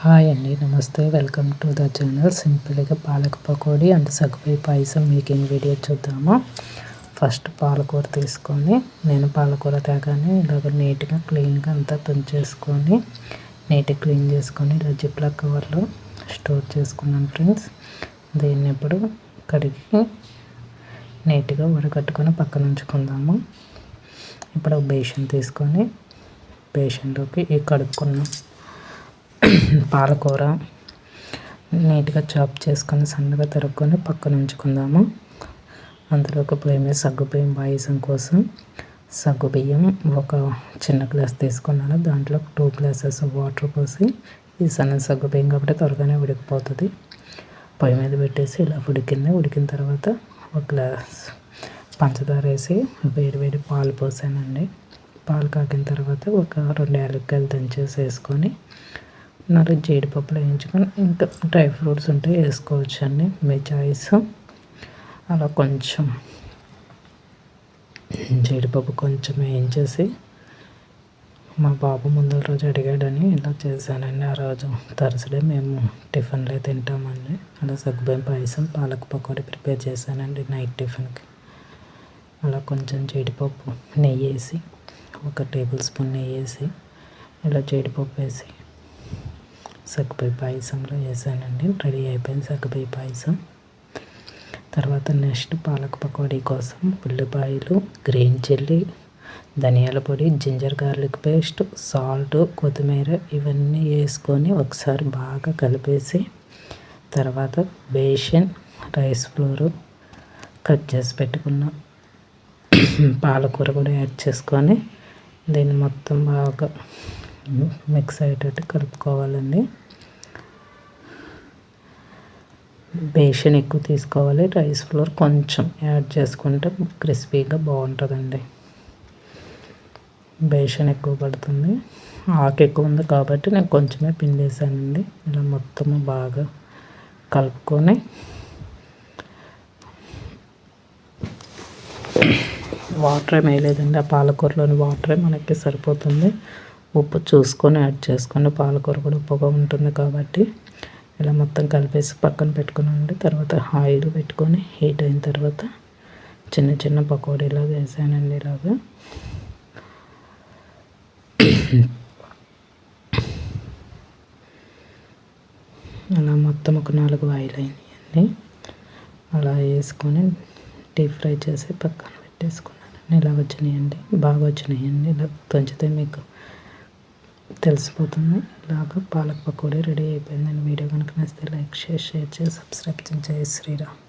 Hi అండి, నమస్తే. Welcome to the channel. సింపుల్గా పాలక పకోడీ అండ్ సగ్గుబియ్య పాయసం మేకింగ్ వీడియో చూద్దాము. ఫస్ట్ పాలకూర తీసుకొని, నేను పాలకూర తేగానే ఇలాగ నీట్గా క్లీన్గా అంతా తుంచేసుకొని నీట్గా క్లీన్ చేసుకొని ఇలా జిప్లాక్ కవర్లో స్టోర్ చేసుకున్నాను ఫ్రెండ్స్. దీన్ని ఇప్పుడు కడిగి నీట్గా వడకట్టుకొని పక్కన ఉంచుకుందాము. ఇప్పుడు బేషన్ తీసుకొని బేషన్లోకి ఈ కడుక్కున్నాం పాలకూర నీట్గా చాప్ చేసుకొని సన్నగా తరుక్కొని పక్కన ఉంచుకుందాము. అందులోకి పొయ్యి మీద సగ్గుబియ్యం పాయసం కోసం సగ్గుబియ్యం ఒక చిన్న గ్లాస్ తీసుకున్నాను. దాంట్లో 2 గ్లాసెస్ వాటర్ పోసి, ఈ సన్న సగ్గుబియ్యం కాబట్టి త్వరగానే ఉడికిపోతుంది. పొయ్యి మీద పెట్టేసి ఇలా ఉడికిన తర్వాత ఒక గ్లాస్ పంచదార వేసి వేడి పాలు పోసానండి. పాలు కాగిన తర్వాత ఒక 2 యాలక్కాయలు దంచేసి వేసుకొని, 4 జీడిపప్పులు వేయించుకొని, ఇంకా డ్రై ఫ్రూట్స్ ఉంటే వేసుకోవచ్చు అండి, మీ చాయిస్. అలా కొంచెం జీడిపప్పు కొంచెం వేయించేసి, మా బాబు ముందర రోజు అడిగాడని ఇలా చేశానండి. ఆ రోజు థర్స్డే మేము టిఫిన్లో తింటామండి. అలా సగ్గుబియ్యం పాయసం పాలక్ పకోడీ ప్రిపేర్ చేశానండి నైట్ టిఫిన్కి. అలా కొంచెం జీడిపప్పు నెయ్యి వేసి, 1 టేబుల్ స్పూన్ నెయ్యి వేసి, ఇలా జీడిపప్పు వేసి సగ్గుబియ్య పాయసంలో వేసానండి. రెడీ అయిపోయింది సగ్గుబియ్య పాయసం. తర్వాత నెక్స్ట్ పాలక్ పకోడీ కోసం ఉల్లిపాయలు, గ్రీన్ చిల్లీ, ధనియాల పొడి, జింజర్ గార్లిక్ పేస్ట్, సాల్ట్, కొత్తిమీర ఇవన్నీ వేసుకొని ఒకసారి బాగా కలిపేసి, తర్వాత బేషన్, రైస్ ఫ్లోర్, కట్ చేసి పెట్టుకున్న పాలకూర కూడా యాడ్ చేసుకొని దీన్ని మొత్తం బాగా మిక్స్ అయ్యేటట్టు కలుపుకోవాలండి. బేషన్ ఎక్కువ తీసుకోవాలి, రైస్ ఫ్లోర్ కొంచెం యాడ్ చేసుకుంటే క్రిస్పీగా బాగుంటుందండి. బేషన్ ఎక్కువ పడుతుంది, ఆకు ఎక్కువ ఉంది కాబట్టి నేను కొంచెమే పిండి వేసానండి. ఇలా మొత్తము బాగా కలుపుకొని వాటర్ ఏం వేయలేదండి, ఆ పాలకూరలోని వాటరే మనకి సరిపోతుంది. ఉప్పు చూసుకొని యాడ్ చేసుకొని, పాలకూర కూడా ఉప్పుగా ఉంటుంది కాబట్టి ఇలా మొత్తం కలిపేసి పక్కన పెట్టుకున్నానండి. తర్వాత ఆయిల్ పెట్టుకొని హీట్ అయిన తర్వాత చిన్న పకోడీలాగా వేసానండి. ఇలాగా అలా మొత్తం ఒక 4 ఆయిల్ అయినాయండి. అలా వేసుకొని డీప్ ఫ్రై చేసి పక్కన పెట్టేసుకున్నాను. ఇలా వచ్చినాయండి, బాగా వచ్చినాయండి. ఇలా తుంచితే మీకు తెలిసిపోతుంది. ఇలాగ పాలక్ పకోడీ రెడీ అయిపోయిందండి. వీడియో కనుక నచ్చితే లైక్ షేర్ చేసి సబ్స్క్రైబ్ చేయండి. జై శ్రీరామ్.